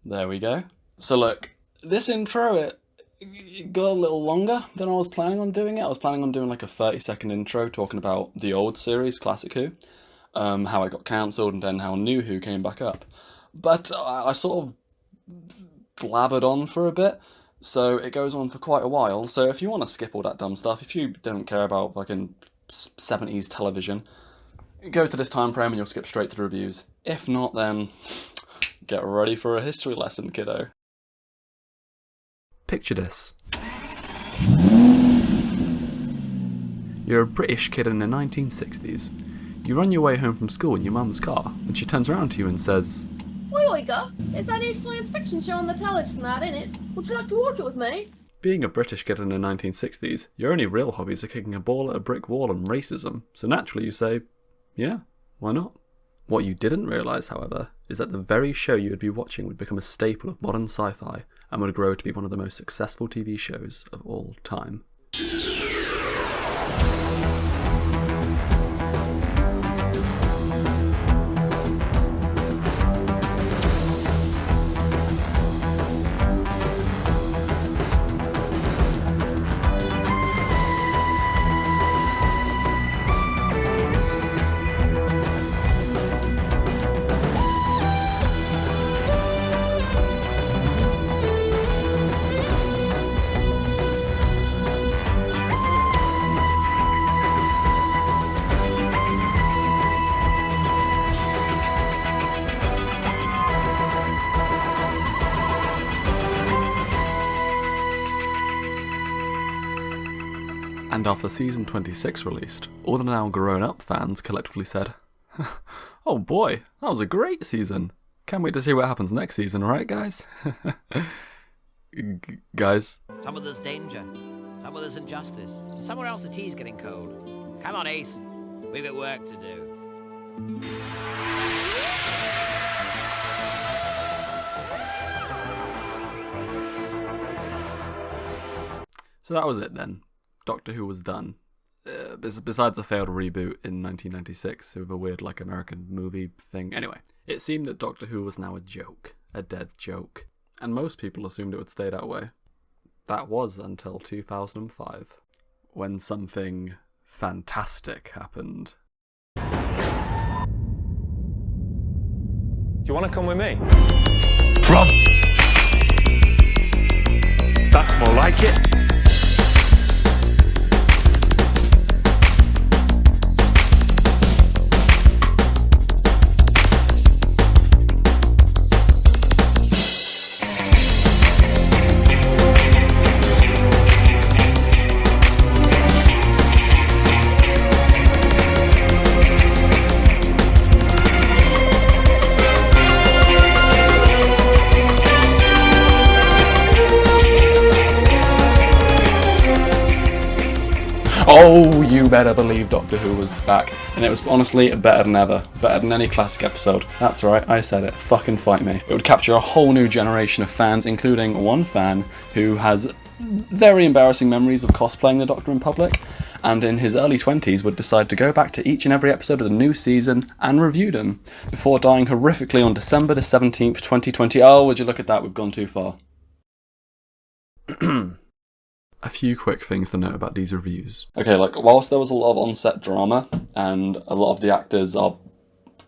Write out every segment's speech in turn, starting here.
There we go. So look, this intro, it got a little longer than I was planning on doing it. I was planning on doing like a 30-second intro talking about the old series, Classic Who, how it got cancelled, and then how New Who came back up. But I sort of blabbered on for a bit, so it goes on for quite a while. So if you want to skip all that dumb stuff, if you don't care about fucking 70s television, go to this time frame and you'll skip straight to the reviews. If not, then get ready for a history lesson, kiddo. Picture this. You're a British kid in the 1960s. You run your way home from school in your mum's car, and she turns around to you and says, Oi, Guff, it's that new science fiction show on the telly tonight, innit? Would you like to watch it with me? Being a British kid in the 1960s, your only real hobbies are kicking a ball at a brick wall and racism, so naturally you say, yeah, why not? What you didn't realise, however, is that the very show you would be watching would become a staple of modern sci-fi and would grow to be one of the most successful TV shows of all time. And after season 26 released, all the now grown-up fans collectively said, oh boy, that was a great season. Can't wait to see what happens next season, right guys? Guys? Some of there's danger, some of there's injustice, and somewhere else the tea's getting cold. Come on, Ace, we've got work to do. So that was it then. Doctor Who was done. Besides a failed reboot in 1996 with a weird American movie thing. Anyway, it seemed that Doctor Who was now a joke. A dead joke. And most people assumed it would stay that way. That was until 2005, when something fantastic happened. Do you want to come with me? Rob! That's more like it. Oh, you better believe Doctor Who was back. And it was honestly better than ever. Better than any classic episode. That's right, I said it. Fucking fight me. It would capture a whole new generation of fans, including one fan who has very embarrassing memories of cosplaying the Doctor in public, and in his early 20s would decide to go back to each and every episode of the new season and review them, before dying horrifically on December the 17th, 2020. Oh, would you look at that, we've gone too far. A few quick things to note about these reviews. Okay, whilst there was a lot of on-set drama, and a lot of the actors are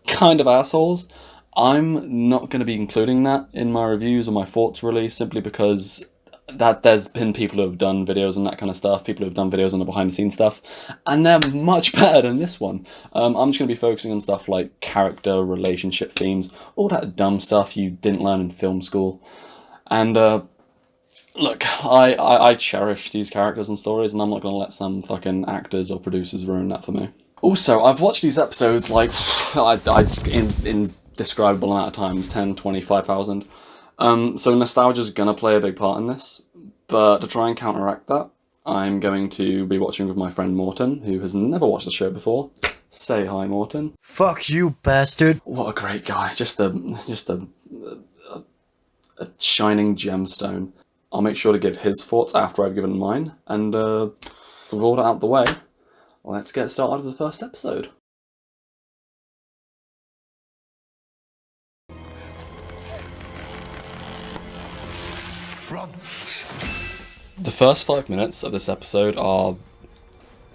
kind of assholes, I'm not going to be including that in my reviews or my thoughts really, simply because that there's been people who have done videos and that kind of stuff, people who have done videos on the behind-the-scenes stuff, and they're much better than this one. I'm just going to be focusing on stuff like character, relationship themes, all that dumb stuff you didn't learn in film school. And, look, I cherish these characters and stories, and I'm not going to let some fucking actors or producers ruin that for me. Also, I've watched these episodes, in indescribable amount of times, 10, 20, 5,000. So nostalgia's going to play a big part in this, but to try and counteract that, I'm going to be watching with my friend Morton, who has never watched the show before. Say hi, Morton. Fuck you, bastard. What a great guy. Just a shining gemstone. I'll make sure to give his thoughts after I've given mine, and with all that out of the way, let's get started with the first episode. Rob. The first 5 minutes of this episode are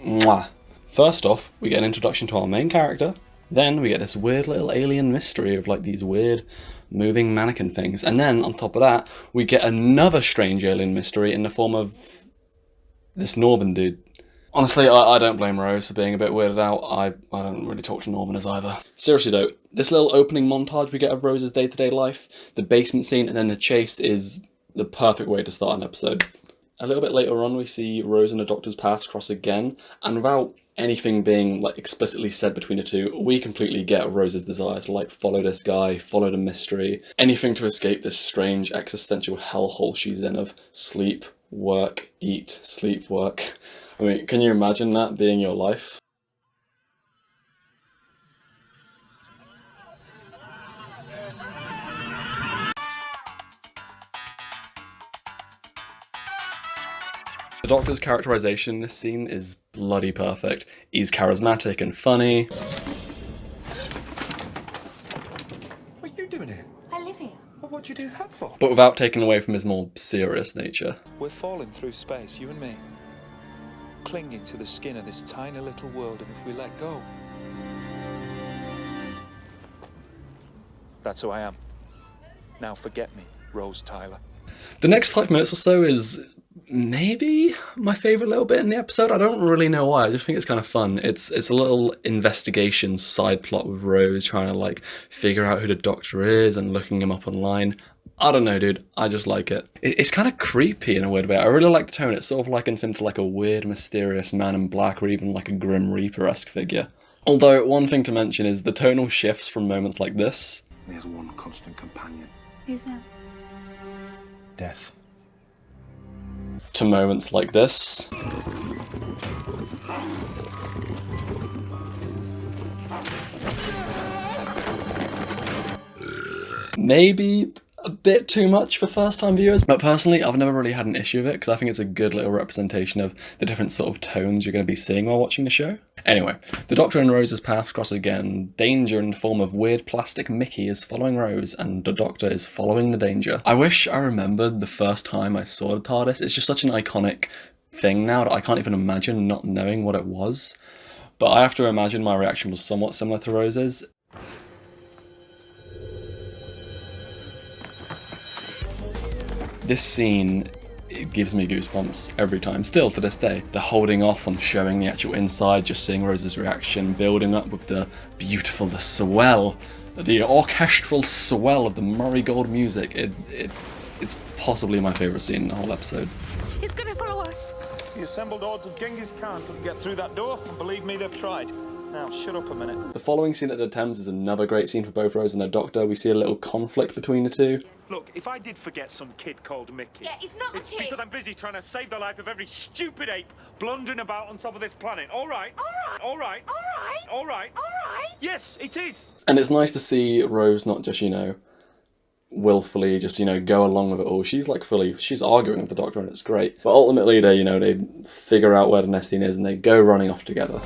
mwah. First off, we get an introduction to our main character. Then we get this weird little alien mystery of like these weird moving mannequin things. And then on top of that, we get another strange alien mystery in the form of this Northern dude. Honestly, I don't blame Rose for being a bit weirded out. I don't really talk to Northerners either. Seriously though, this little opening montage we get of Rose's day-to-day life, the basement scene, and then the chase is the perfect way to start an episode. A little bit later on, we see Rose and the Doctor's paths cross again, and without anything being like explicitly said between the two, we completely get Rose's desire to like follow this guy, follow the mystery, anything to escape this strange existential hellhole she's in of sleep, work, eat, sleep, work. I mean, can you imagine that being your life? The Doctor's characterization in this scene is bloody perfect. He's charismatic and funny. What are you doing here? I live here. Well, what'd you do that for? But without taking away from his more serious nature. We're falling through space, you and me. Clinging to the skin of this tiny little world, and if we let go... That's who I am. Now forget me, Rose Tyler. The next 5 minutes or so is maybe my favourite little bit in the episode. I don't really know why, I just think it's kind of fun. It's a little investigation side plot with Rose trying to like figure out who the Doctor is and looking him up online. I don't know, dude. I just like it. It's kind of creepy in a weird way. I really like the tone. It sort of likens him to like a weird, mysterious man in black or even like a Grim Reaper-esque figure. Although, one thing to mention is the tonal shifts from moments like this. There's one constant companion. Who's that? Death. To moments like this. Maybe a bit too much for first-time viewers, but personally I've never really had an issue with it because I think it's a good little representation of the different sort of tones you're going to be seeing while watching the show. Anyway, the Doctor and Rose's paths cross again. Danger in the form of weird plastic Mickey is following Rose and the Doctor is following the danger. I wish I remembered the first time I saw the TARDIS. It's just such an iconic thing now that I can't even imagine not knowing what it was. But I have to imagine my reaction was somewhat similar to Rose's. This scene, it gives me goosebumps every time, still to this day. The holding off on showing the actual inside, just seeing Rose's reaction, building up with the beautiful, the swell, the orchestral swell of the Murray Gold music. It's possibly my favourite scene in the whole episode. It's gonna follow us. The assembled hordes of Genghis Khan couldn't get through that door, and believe me, they've tried. Now, shut up a minute. The following scene at the Thames is another great scene for both Rose and the Doctor. We see a little conflict between the two. Look, if I did forget some kid called Mickey... Yeah, he's not a it's kid. because I'm busy trying to save the life of every stupid ape blundering about on top of this planet. All right? All right. All right. All right. All right. All right. Yes, it is. And it's nice to see Rose not just, willfully just, go along with it all. She's she's arguing with the Doctor and it's great. But ultimately they figure out where the Nestine is and they go running off together.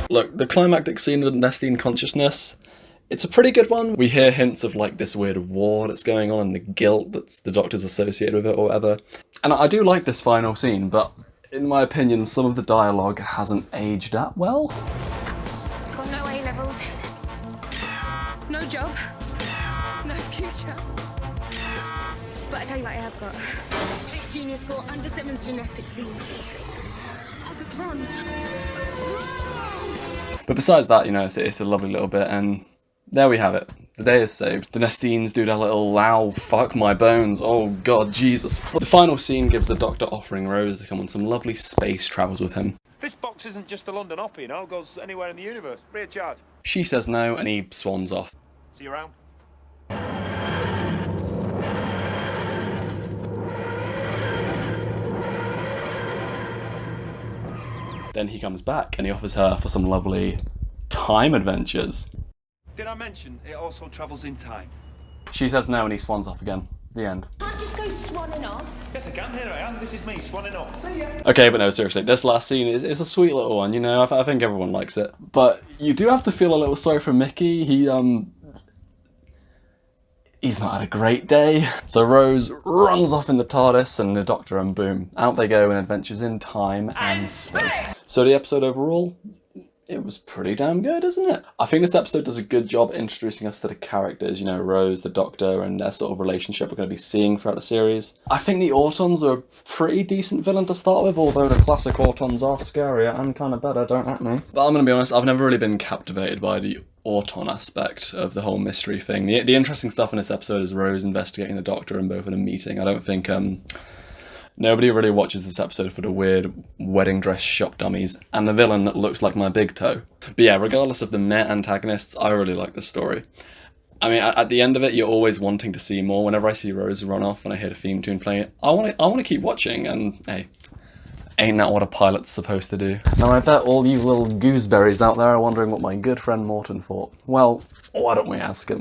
Look, the climactic scene of the Nestine consciousness, it's a pretty good one. We hear hints of this weird war that's going on and the guilt that the Doctor's associated with it or whatever. And I do like this final scene, but in my opinion, some of the dialogue hasn't aged that well. Got no A-levels, no job, no future. But I tell you what I have got. Junior score under 7's gymnastics team. I've got bronze. But besides that, it's a lovely little bit, and there we have it. The day is saved. The Nestines do their little "Ow, fuck my bones, oh god, Jesus." The final scene gives the Doctor offering Rose to come on some lovely space travels with him. This box isn't just a London Opry, It goes anywhere in the universe. Free of charge. She says no, and he swans off. See you around. Then he comes back, and he offers her for some lovely time adventures. Did I mention it also travels in time? She says no, and he swans off again. The end. Can't just go swanning off. Yes, I can. Here I am. This is me, swanning off. See ya. Okay, but no, seriously, this last scene is a sweet little one, you know, I think everyone likes it. But you do have to feel a little sorry for Mickey. He's not had a great day. So Rose runs off in the TARDIS and the Doctor, and boom, out they go in adventures in time and space. So the episode overall, it was pretty damn good, isn't it? I think this episode does a good job introducing us to the characters, you know, Rose, the Doctor, and their sort of relationship we're going to be seeing throughout the series. I think the Autons are a pretty decent villain to start with, although the classic Autons are scarier and kind of better, don't at me. But I'm going to be honest, I've never really been captivated by the Auton aspect of the whole mystery thing. The interesting stuff in this episode is Rose investigating the Doctor and both in a meeting. I don't think nobody really watches this episode for the weird wedding dress shop dummies and the villain that looks like my big toe. But yeah, regardless of the meh antagonists, I really like this story. I mean, at the end of it, you're always wanting to see more. Whenever I see Rose run off and I hear the theme tune playing, I want to keep watching, and hey, ain't that what a pilot's supposed to do? Now I bet all you little gooseberries out there are wondering what my good friend Morton thought. Well, why don't we ask him?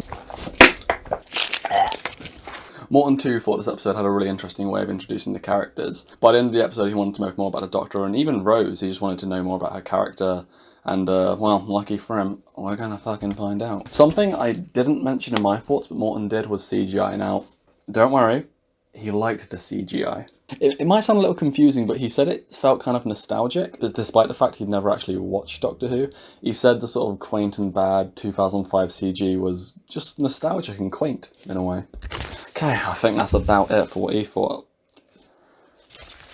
Morton too thought this episode had a really interesting way of introducing the characters. By the end of the episode, he wanted to know more about the Doctor, and even Rose, he just wanted to know more about her character. And, well, lucky for him, we're gonna fucking find out. Something I didn't mention in my thoughts, but Morton did, was CGI. Now, don't worry, he liked the CGI. It might sound a little confusing, but he said it felt kind of nostalgic, despite the fact he'd never actually watched Doctor Who. He said the sort of quaint and bad 2005 CG was just nostalgic and quaint, in a way. Okay, I think that's about it for what he thought.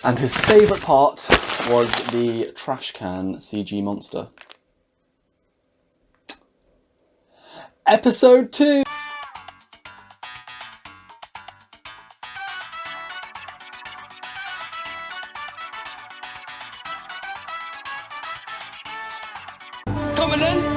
And his favourite part was the trash can CG monster. Episode 2! Coming in.